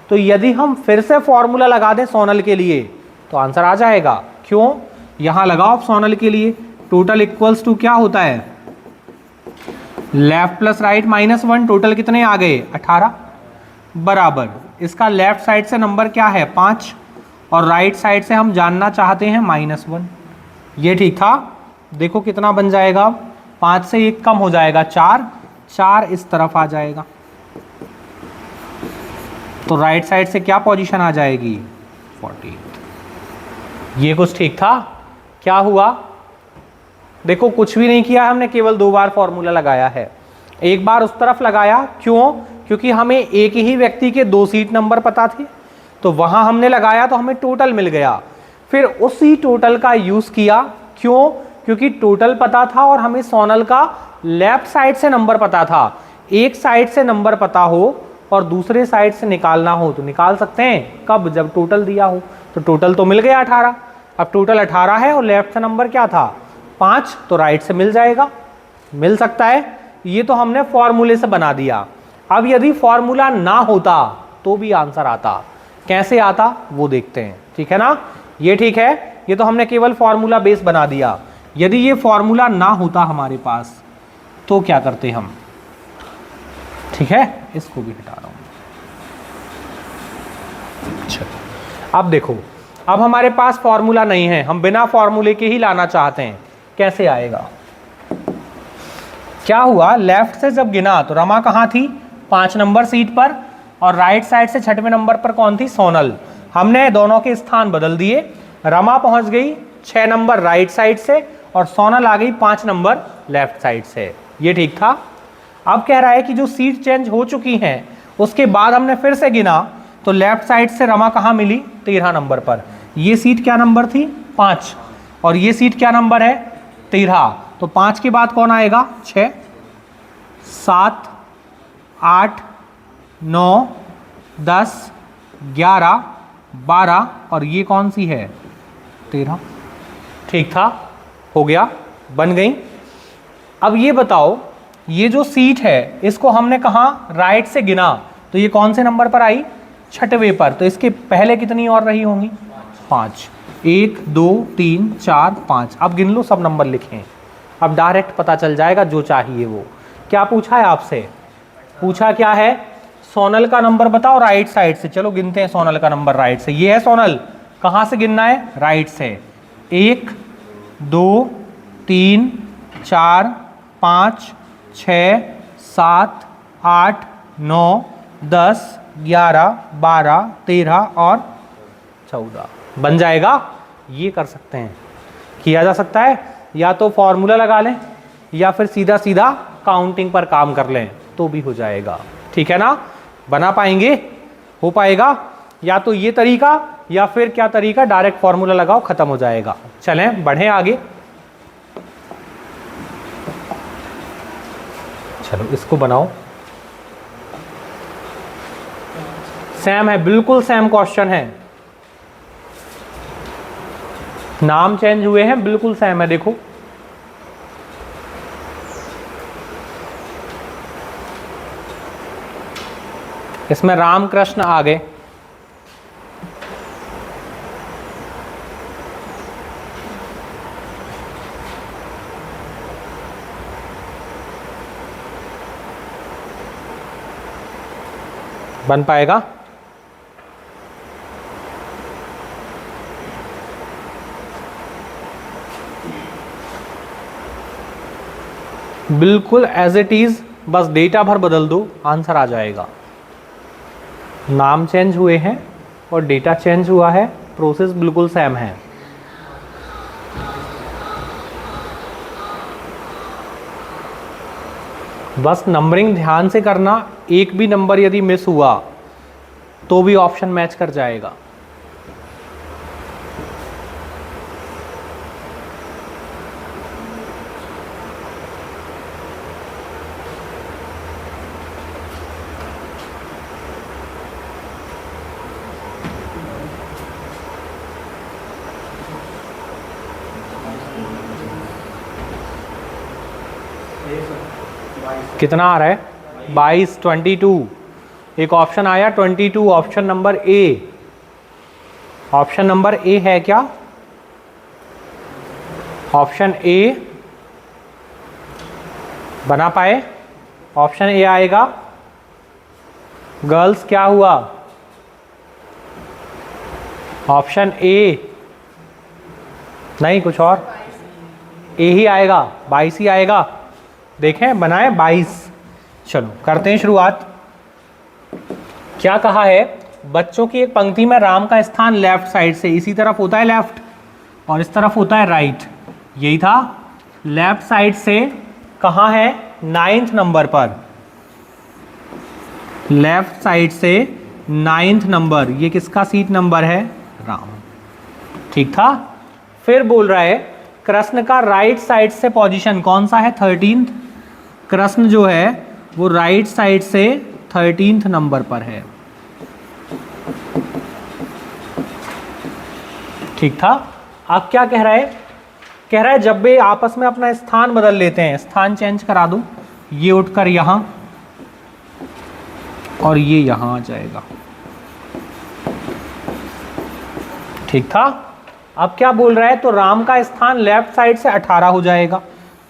तो यदि हम फिर से फॉर्मूला लगा दें सोनल के लिए तो आंसर आ जाएगा। क्यों? यहां लगाओ सोनल के लिए। टोटल इक्वल्स टू क्या होता है? Left plus right -1। टोटल कितने आ गए? 18 बराबर। इसका लेफ्ट साइड से नंबर क्या है? 5, और राइट साइड से हम जानना चाहते हैं -1। ये ठीक था। देखो कितना बन जाएगा। 5 से 1 कम हो जाएगा, 4। 4 इस तरफ आ जाएगा, तो राइट साइड से क्या पोजीशन आ जाएगी? 40। ये कुछ ठीक था। क्या हुआ? देखो कुछ भी नहीं किया हमने, केवल 2 बार फॉर्मूला लगाया है। एक बार उस तरफ लगाया, क्यों? क्योंकि हमें एक ही व्यक्ति के 2 सीट नंबर पता थे, तो वहां हमने लगाया तो हमें टोटल मिल गया। फिर उसी टोटल का यूज किया। क्यों? क्योंकि टोटल पता था और हमें सोनल का लेफ्ट साइड से नंबर पता था। एक साइड से नंबर पता हो और दूसरे साइड से निकालना हो तो निकाल सकते हैं। कब? जब टोटल दिया हो। तो टोटल तो मिल गया 18। अब टोटल 18 है और लेफ्ट से नंबर क्या था? 5, तो राइट से मिल जाएगा। मिल सकता है। ये तो हमने फॉर्मूले से बना दिया। अब यदि फॉर्मूला ना होता तो भी आंसर आता। कैसे आता वो देखते हैं। ठीक है ना? ये ठीक है। ये तो हमने केवल फॉर्मूला बेस बना दिया। यदि ये फॉर्मूला ना होता हमारे पास तो क्या करते हम? ठीक है, इसको भी हटा रहा हूं। अच्छा, अब देखो, अब हमारे पास फॉर्मूला नहीं है, हम बिना फॉर्मूले के ही लाना चाहते हैं। कैसे आएगा? क्या हुआ? लेफ्ट से जब गिना तो रमा कहाँ थी? 5 नंबर सीट पर, और राइट साइड से 6वें नंबर पर कौन थी? सोनल। हमने दोनों के स्थान बदल दिए। रमा पहुंच गई 6 नंबर राइट साइड से, और सोनल आ गई 5 नंबर लेफ्ट साइड से। ये ठीक था। अब कह रहा है कि जो सीट चेंज हो चुकी हैं उसके बाद हमने फिर से गिना तो लेफ्ट साइड से रमा कहाँ मिली? 13 नंबर पर। ये सीट क्या नंबर थी? 5, और ये सीट क्या नंबर है? 13। तो 5 के बाद कौन आएगा? 6, 7, 8, 9, 10, 11, 12, और ये कौन सी है? 13। ठीक था, हो गया, बन गई। अब ये बताओ, ये जो सीट है इसको हमने कहाँ राइट से गिना तो ये कौन से नंबर पर आई? 6वें पर। तो इसके पहले कितनी और रही होंगी? 5। 1 2 3 4 5। अब गिन लो, सब नंबर लिखें। अब डायरेक्ट पता चल जाएगा जो चाहिए वो। क्या पूछा है आपसे? पूछा क्या है? सोनल का नंबर बताओ राइट साइड से। चलो गिनते हैं सोनल का नंबर राइट से। ये है सोनल। कहाँ से गिनना है? राइट से। 1 2 3 4 5 6 7 8 9 10 11 12 13 और 14 बन जाएगा। ये कर सकते हैं, किया जा सकता है। या तो फॉर्मूला लगा लें या फिर सीधा सीधा काउंटिंग पर काम कर लें तो भी हो जाएगा। ठीक है ना? बना पाएंगे? हो पाएगा? या तो ये तरीका या फिर क्या तरीका, डायरेक्ट फॉर्मूला लगाओ, खत्म हो जाएगा। चलें बढ़ें आगे। चलो इसको बनाओ। सेम है, बिल्कुल सेम क्वेश्चन है। नाम चेंज हुए हैं, बिल्कुल सेम है। देखो इसमें रामकृष्ण आ गए। बन पाएगा? बिल्कुल एज इट इज, बस डेटा भर बदल दो, आंसर आ जाएगा। नाम चेंज हुए हैं और डेटा चेंज हुआ है, प्रोसेस बिल्कुल सेम है। बस नंबरिंग ध्यान से करना, एक भी नंबर यदि मिस हुआ तो भी ऑप्शन मैच कर जाएगा। कितना आ रहा है? 22, 22। एक ऑप्शन आया 22, option number A. Option number A है क्या? ऑप्शन ए बना पाए? ऑप्शन ए आएगा। गर्ल्स क्या हुआ? ऑप्शन ए नहीं, कुछ और? ए ही आएगा, 22 ही आएगा। देखें, बनाए 22। चलो करते हैं शुरुआत। क्या कहा है? बच्चों की एक पंक्ति में राम का स्थान लेफ्ट साइड से, इसी तरफ होता है लेफ्ट और इस तरफ होता है राइट, यही था। लेफ्ट साइड से कहाँ है? 9th नंबर पर। लेफ्ट साइड से 9th नंबर, ये किसका सीट नंबर है? राम। ठीक था। फिर बोल रहा है कृष्ण का राइट साइड से पोजीशन कौन सा है? 13th। कृष्ण जो है वो राइट साइड से 13th नंबर पर है। ठीक था। अब क्या कह रहा है? कह रहा है जब वे आपस में अपना स्थान बदल लेते हैं, स्थान चेंज करा दो, ये उठकर यहां और ये यहां आ जाएगा। ठीक था। अब क्या बोल रहा है? तो राम का स्थान लेफ्ट साइड से 18 हो जाएगा।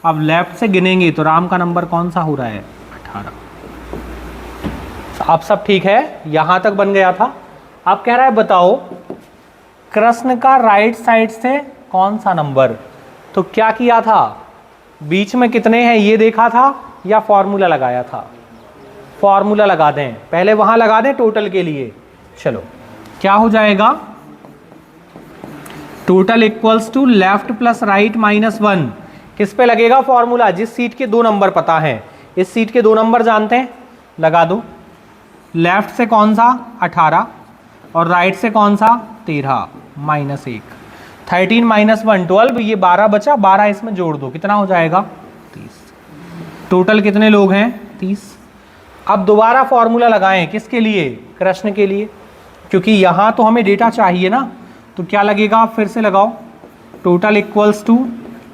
अब लेफ्ट से गिनेंगे तो राम का नंबर कौन सा हो रहा है? 18। अब सब ठीक है, यहां तक बन गया था। अब कह रहा है बताओ कृष्ण का राइट साइड से कौन सा नंबर? तो क्या किया था? बीच में कितने हैं ये देखा था या फॉर्मूला लगाया था? फॉर्मूला लगा दें, पहले वहां लगा दें टोटल के लिए। चलो क्या हो जाएगा? Total equals to left plus right minus 1। किस पे लगेगा फॉर्मूला? जिस सीट के 2 नंबर पता है। इस सीट के 2 नंबर जानते हैं, लगा दो। लेफ्ट से कौन सा? 18 और राइट से कौन सा? 13 माइनस 1। 13 माइनस 1 12, ये 12 बचा, 12 इसमें जोड़ दो, कितना हो जाएगा? 30। टोटल कितने लोग हैं? 30। अब दोबारा फॉर्मूला लगाएं, किसके लिए? कृष्ण के लिए, क्योंकि यहां तो हमें डेटा चाहिए ना। तो क्या लगेगा? फिर से लगाओ। Total equals to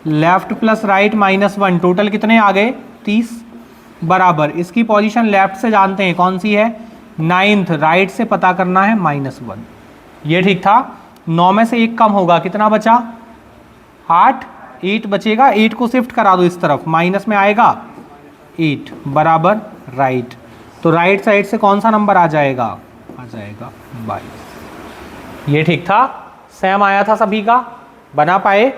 left plus right minus 1। Total कितने आ गए? 30 बराबर इसकी पोजीशन लेफ्ट से जानते हैं कौन सी है? 9th। राइट से पता करना है -1। ये ठीक था। 9 में से 1 कम होगा, कितना बचा? 8। 8 बचेगा, 8 को शिफ्ट करा दो इस तरफ, माइनस में आएगा 8 बराबर राइट। तो राइट साइड से कौन सा नंबर आ जाएगा? आ जाएगा 22। ये ठीक था। सेम आया था सभी का, बना पाए?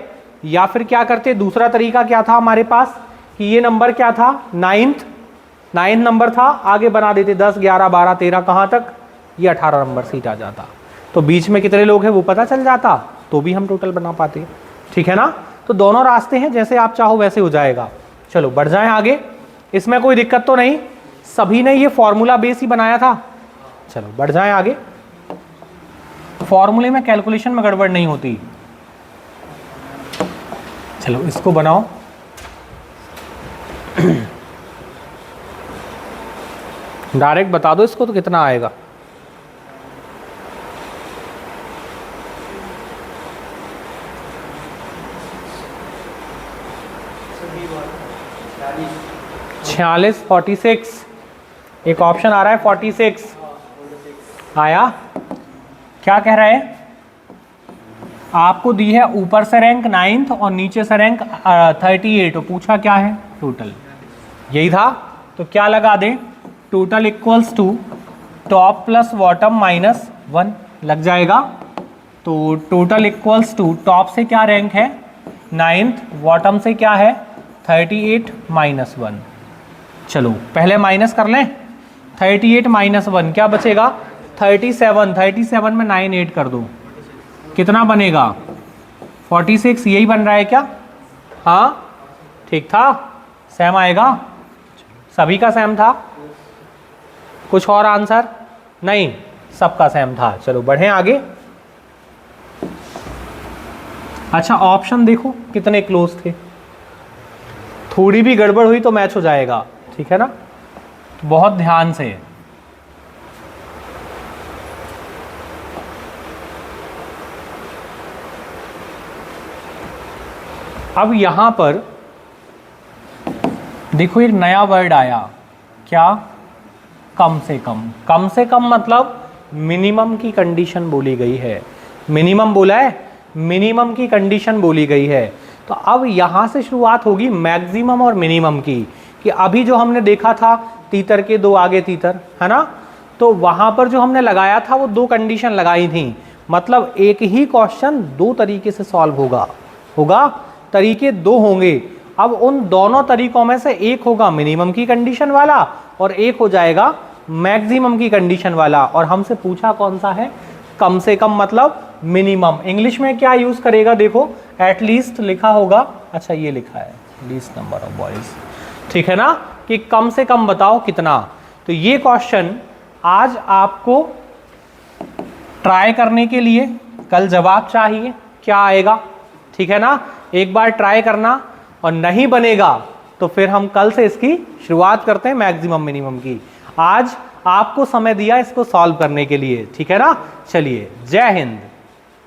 या फिर क्या करते? दूसरा तरीका क्या था हमारे पास कि ये नंबर क्या था? 9th नंबर था, आगे बना देते 10 11 12 13, कहाँ तक? ये 18 नंबर सीट आ जाता। तो बीच में कितने लोग हैं वो पता चल जाता, तो भी हम टोटल बना पाते। ठीक है ना? तो दोनों रास्ते हैं, जैसे आप चाहो वैसे हो जाएगा। चलो बढ़ जाएं आगे। इसमें कोई दिक्कत तो नहीं, सभी ने ये फॉर्मूला बेस ही बनाया था। चलो बढ़ जाएं आगे। फॉर्मूले में कैलकुलेशन में गड़बड़ नहीं होती। चलो इसको बनाओ। डायरेक्ट बता दो इसको तो कितना आएगा। छियालीस 46। एक ऑप्शन आ रहा है 46 आया। क्या कह रहा है? आपको दी है ऊपर से रैंक 9th और नीचे से रैंक 38 और पूछा क्या है? टोटल। यही था। तो क्या लगा दें? Total equals to top plus bottom minus 1 लग जाएगा। तो टोटल इक्वल्स टू टॉप से क्या रैंक है? 9th, बॉटम से क्या है? 38 माइनस 1। चलो पहले माइनस कर लें। 38 माइनस 1 क्या बचेगा? 37। 37 में 9 ऐड कर दो, कितना बनेगा? 46। यही बन रहा है क्या? हाँ ठीक था, सेम आएगा। सभी का सेम था? कुछ और आंसर? नहीं, सबका सेम था। चलो बढ़े आगे। अच्छा ऑप्शन देखो कितने क्लोज थे, थोड़ी भी गड़बड़ हुई तो मैच हो जाएगा, ठीक है ना? तो बहुत ध्यान से। अब यहां पर देखो एक नया वर्ड आया, क्या? कम से कम। कम से कम मतलब मिनिमम की कंडीशन बोली गई है। मिनिमम बोला है, मिनिमम की कंडीशन बोली गई है। तो अब यहां से शुरुआत होगी मैक्सिमम और मिनिमम की, कि अभी जो हमने देखा था तीतर के दो आगे तीतर, है ना? तो वहां पर जो हमने लगाया था वो दो कंडीशन लगाई थी, मतलब एक ही क्वेश्चन दो तरीके से सॉल्व होगा, तरीके दो होंगे। अब उन दोनों तरीकों में से एक होगा मिनिमम की कंडीशन वाला और एक हो जाएगा मैक्सिमम की कंडीशन वाला। और हमसे पूछा कौन सा है? कम से कम मतलब मिनिमम। इंग्लिश में क्या यूज करेगा? देखो एटलीस्ट लिखा होगा, अच्छा ये लिखा है लीस्ट नंबर ऑफ बॉयज, ठीक है ना? कि कम से कम बताओ कितना। तो ये क्वेश्चन आज आपको ट्राई करने के लिए कल जवाब चाहिए, क्या आएगा, ठीक है ना? एक बार ट्राई करना, और नहीं बनेगा तो फिर हम कल से इसकी शुरुआत करते हैं मैक्सिमम मिनिमम की। आज आपको समय दिया इसको सॉल्व करने के लिए, ठीक है ना? चलिए, जय हिंद।